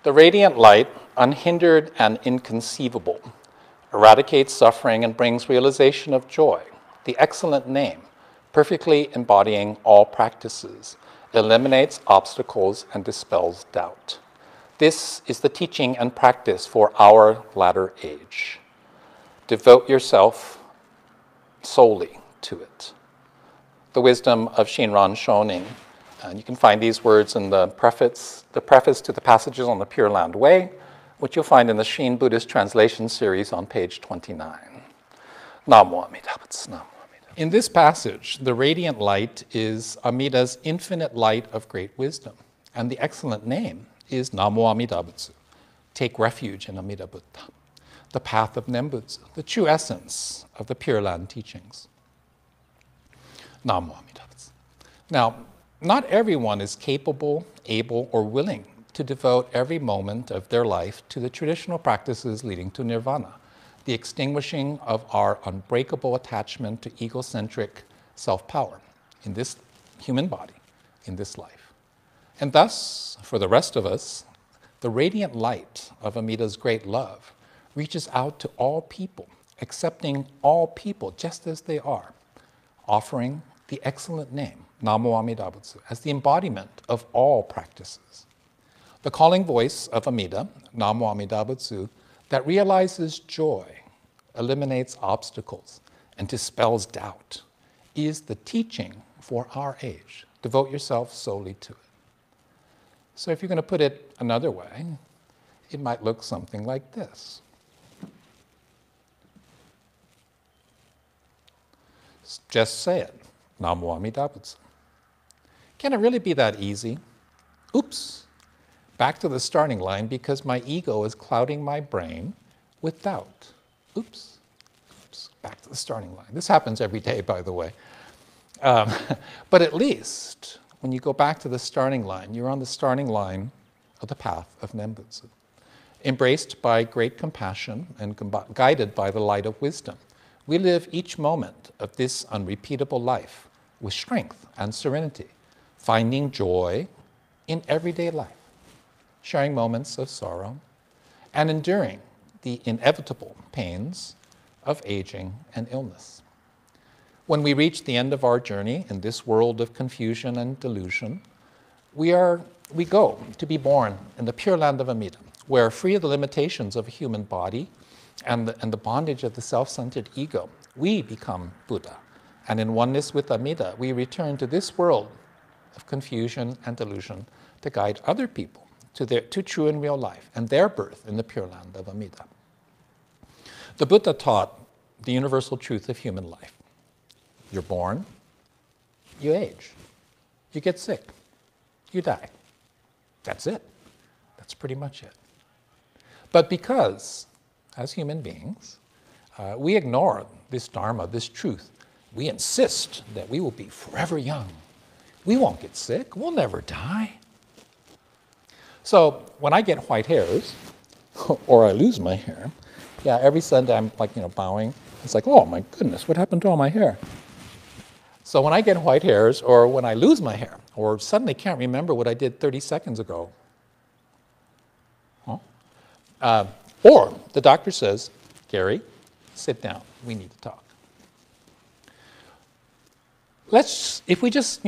The radiant light, unhindered and inconceivable, eradicates suffering and brings realization of joy. The excellent name, perfectly embodying all practices, eliminates obstacles and dispels doubt. This is the teaching and practice for our latter age. Devote yourself solely to it. The wisdom of Shinran Shonin. And you can find these words in the preface to the Passages on the Pure Land Way, which you'll find in the Shin Buddhist Translation series on page 29. Namo Amida Butsu, Namo Amida. In this passage, the radiant light is Amida's infinite light of great wisdom, and the excellent name is Namo Amida Butsu. Take refuge in Amida Buddha, the path of Nembutsu, the true essence of the Pure Land teachings. Namo Amida Butsu. Now, not everyone is capable, able, or willing to devote every moment of their life to the traditional practices leading to nirvana, the extinguishing of our unbreakable attachment to egocentric self-power in this human body, in this life. And thus, for the rest of us, the radiant light of Amida's great love reaches out to all people, accepting all people just as they are, offering the excellent name, Namo Amida Butsu, as the embodiment of all practices. The calling voice of Amida, Namo Amida Butsu, that realizes joy, eliminates obstacles, and dispels doubt, is the teaching for our age. Devote yourself solely to it. So if you're going to put it another way, it might look something like this. Just say it, Namo Amida Butsu. Can it really be that easy? Oops, back to the starting line because my ego is clouding my brain with doubt. Oops, back to the starting line. This happens every day, by the way. But at least when you go back to the starting line, you're on the starting line of the path of Nembutsu, embraced by great compassion and guided by the light of wisdom. We live each moment of this unrepeatable life with strength and serenity, finding joy in everyday life, sharing moments of sorrow, and enduring the inevitable pains of aging and illness. When we reach the end of our journey in this world of confusion and delusion, we go to be born in the Pure Land of Amida, where, free of the limitations of a human body and the bondage of the self-centered ego, we become Buddha. And in oneness with Amida, we return to this world of confusion and delusion to guide other people to true and real life and their birth in the Pure Land of Amida. The Buddha taught the universal truth of human life. You're born, you age, you get sick, you die. That's it. That's pretty much it. But because, as human beings, we ignore this Dharma, this truth, we insist that we will be forever young. We won't get sick. We'll never die. So when I get white hairs, or I lose my hair, yeah, every Sunday I'm bowing. It's like, oh my goodness, what happened to all my hair? So when I get white hairs, or when I lose my hair, or suddenly can't remember what I did 30 seconds ago, or the doctor says, Kerry, sit down, we need to talk. If we just,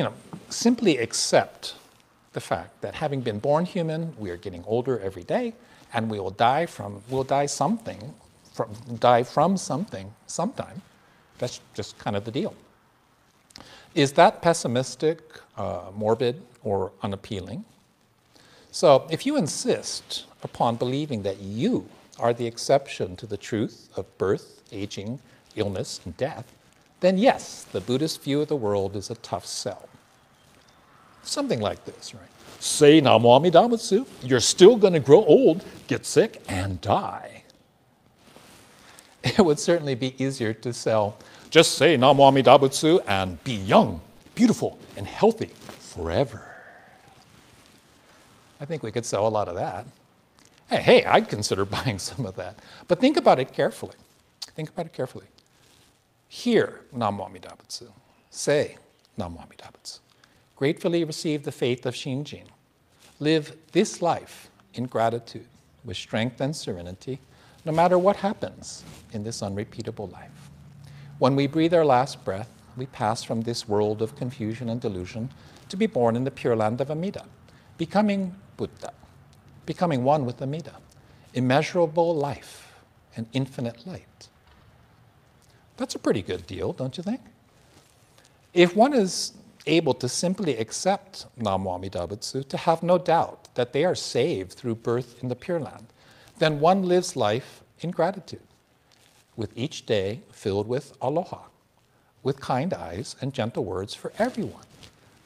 simply accept the fact that having been born human, we are getting older every day, and we'll die from something sometime. That's just kind of the deal. Is that pessimistic, morbid, or unappealing? So if you insist upon believing that you are the exception to the truth of birth, aging, illness, and death, then yes, the Buddhist view of the world is a tough sell. Something like this, right? Say Namo Amida Butsu, you're still going to grow old, get sick, and die. It would certainly be easier to sell, just say Namo Amida Butsu and be young, beautiful, and healthy forever. I think we could sell a lot of that. Hey, I'd consider buying some of that. But think about it carefully. Think about it carefully. Hear Namo Amida Butsu. Say Namo Amida Butsu. Gratefully receive the faith of Shinjin. Live this life in gratitude, with strength and serenity, no matter what happens in this unrepeatable life. When we breathe our last breath, we pass from this world of confusion and delusion to be born in the pure land of Amida, becoming Buddha, becoming one with Amida, immeasurable life and infinite light. That's a pretty good deal, don't you think? If one is able to simply accept Namo Amida Butsu, to have no doubt that they are saved through birth in the Pure Land, then one lives life in gratitude, with each day filled with aloha, with kind eyes and gentle words for everyone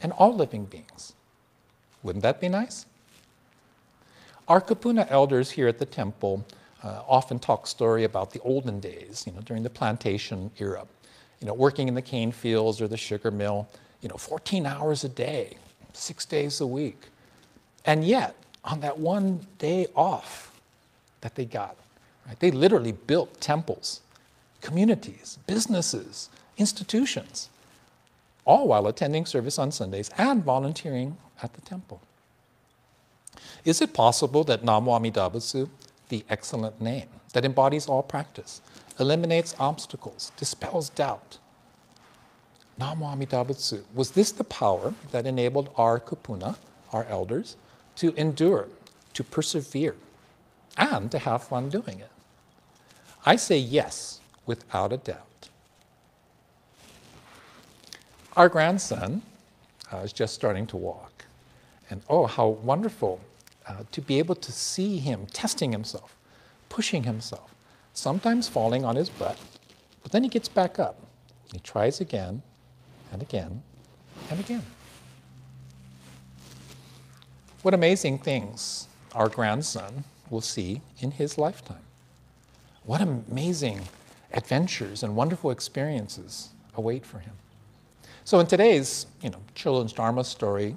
and all living beings. Wouldn't that be nice? Our Kapuna elders here at the temple often talk story about the olden days, during the plantation era, working in the cane fields or the sugar mill, 14 hours a day, 6 days a week. And yet, on that one day off that they got, right, they literally built temples, communities, businesses, institutions, all while attending service on Sundays and volunteering at the temple. Is it possible that Namo Amida Butsu, the excellent name that embodies all practice, eliminates obstacles, dispels doubt? Namo Amida Butsu, was this the power that enabled our Kapuna, our elders, to endure, to persevere, and to have fun doing it? I say yes, without a doubt. Our grandson is just starting to walk. And oh, how wonderful to be able to see him testing himself, pushing himself, sometimes falling on his butt, but then he gets back up. He tries again, and again, and again. What amazing things our grandson will see in his lifetime. What amazing adventures and wonderful experiences await for him. So in today's children's Dharma story,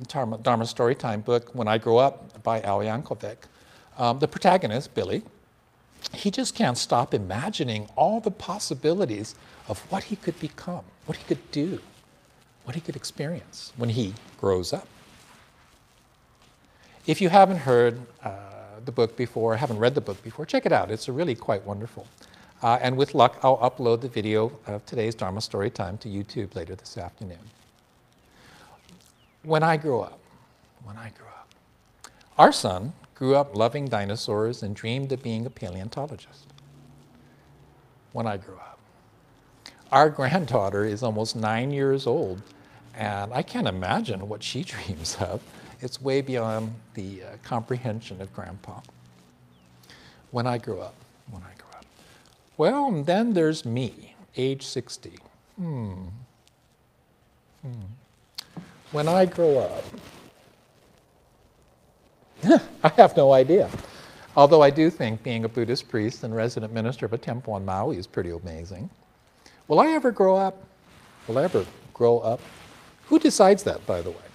Dharma Storytime book, When I Grow Up by Al Yankovic, the protagonist, Billy, he just can't stop imagining all the possibilities of what he could become, what he could do, what he could experience when he grows up. If you haven't heard the book before, haven't read the book before, check it out. It's really quite wonderful. And with luck, I'll upload the video of today's Dharma Storytime to YouTube later this afternoon. When I grew up, our son grew up loving dinosaurs and dreamed of being a paleontologist. When I grew up. Our granddaughter is almost 9 years old, and I can't imagine what she dreams of. It's way beyond the comprehension of Grandpa. When I grew up. Well, and then there's me, age 60. When I grow up. I have no idea. Although I do think being a Buddhist priest and resident minister of a temple on Maui is pretty amazing. Will I ever grow up? Will I ever grow up? Who decides that, by the way?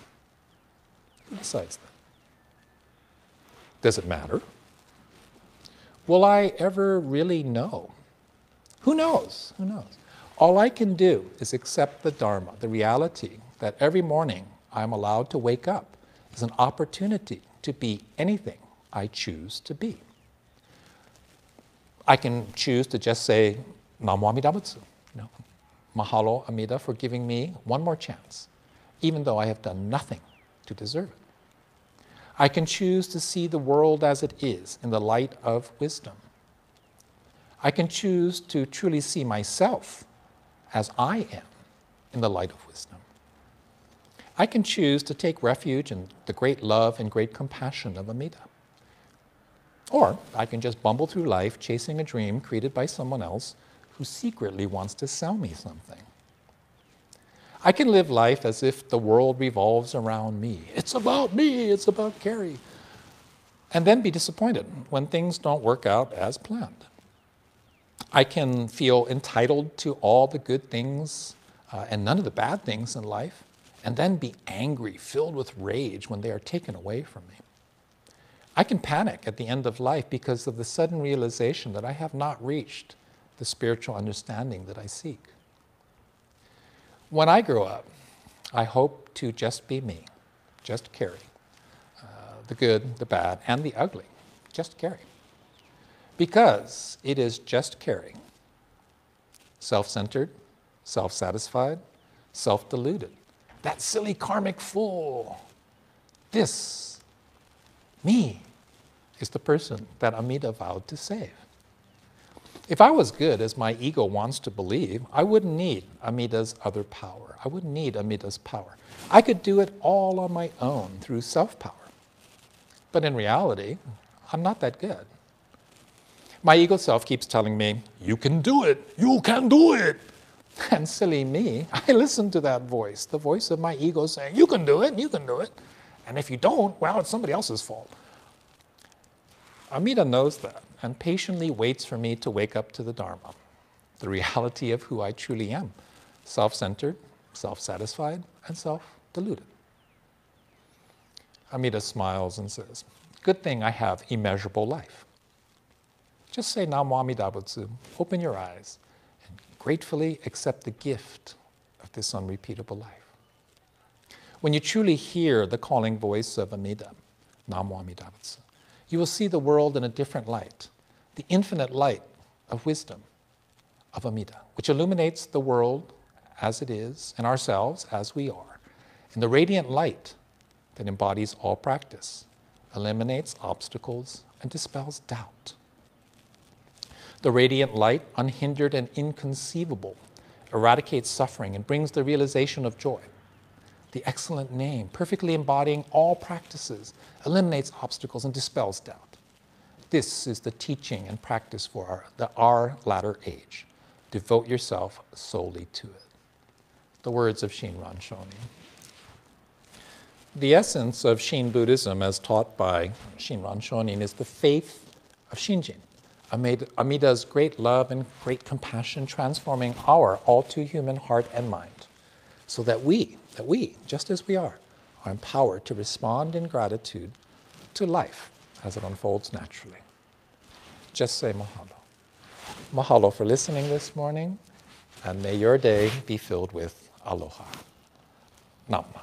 Who decides that? Does it matter? Will I ever really know? Who knows? Who knows? All I can do is accept the Dharma, the reality that every morning I'm allowed to wake up is an opportunity to be anything I choose to be. I can choose to just say, Namo Amida Butsu. Mahalo Amida for giving me one more chance, even though I have done nothing to deserve it. I can choose to see the world as it is in the light of wisdom. I can choose to truly see myself as I am in the light of wisdom. I can choose to take refuge in the great love and great compassion of Amida. Or I can just bumble through life chasing a dream created by someone else who secretly wants to sell me something. I can live life as if the world revolves around me. It's about me, it's about Kerry. And then be disappointed when things don't work out as planned. I can feel entitled to all the good things and none of the bad things in life, and then be angry, filled with rage when they are taken away from me. I can panic at the end of life because of the sudden realization that I have not reached the spiritual understanding that I seek. When I grow up, I hope to just be me, just Kerry, the good, the bad, and the ugly. Just Kerry. Because it is just Kerry. Self-centered, self-satisfied, self-deluded. That silly karmic fool. This, me, is the person that Amida vowed to save. If I was good as my ego wants to believe, I wouldn't need Amida's other power. I wouldn't need Amida's power. I could do it all on my own through self-power. But in reality, I'm not that good. My ego self keeps telling me, you can do it, you can do it. And silly me, I listen to that voice, the voice of my ego saying, you can do it, you can do it. And if you don't, well, it's somebody else's fault. Amida knows that and patiently waits for me to wake up to the Dharma, the reality of who I truly am, self-centered, self-satisfied, and self-deluded. Amida smiles and says, good thing I have immeasurable life. Just say Namo Amida Butsu, open your eyes, and gratefully accept the gift of this unrepeatable life. When you truly hear the calling voice of Amida, Namo Amida Butsu, you will see the world in a different light, the infinite light of wisdom of Amida, which illuminates the world as it is and ourselves as we are, and the radiant light that embodies all practice, eliminates obstacles, and dispels doubt. The radiant light, unhindered and inconceivable, eradicates suffering and brings the realization of joy. The excellent name, perfectly embodying all practices, eliminates obstacles and dispels doubt. This is the teaching and practice for our latter age. Devote yourself solely to it. The words of Shinran Shonin. The essence of Shin Buddhism, as taught by Shinran Shonin, is the faith of Shinjin, Amida's great love and great compassion transforming our all-too-human heart and mind, so that we, just as we are empowered to respond in gratitude to life as it unfolds naturally. Just say mahalo. Mahalo for listening this morning, and may your day be filled with aloha. Nama.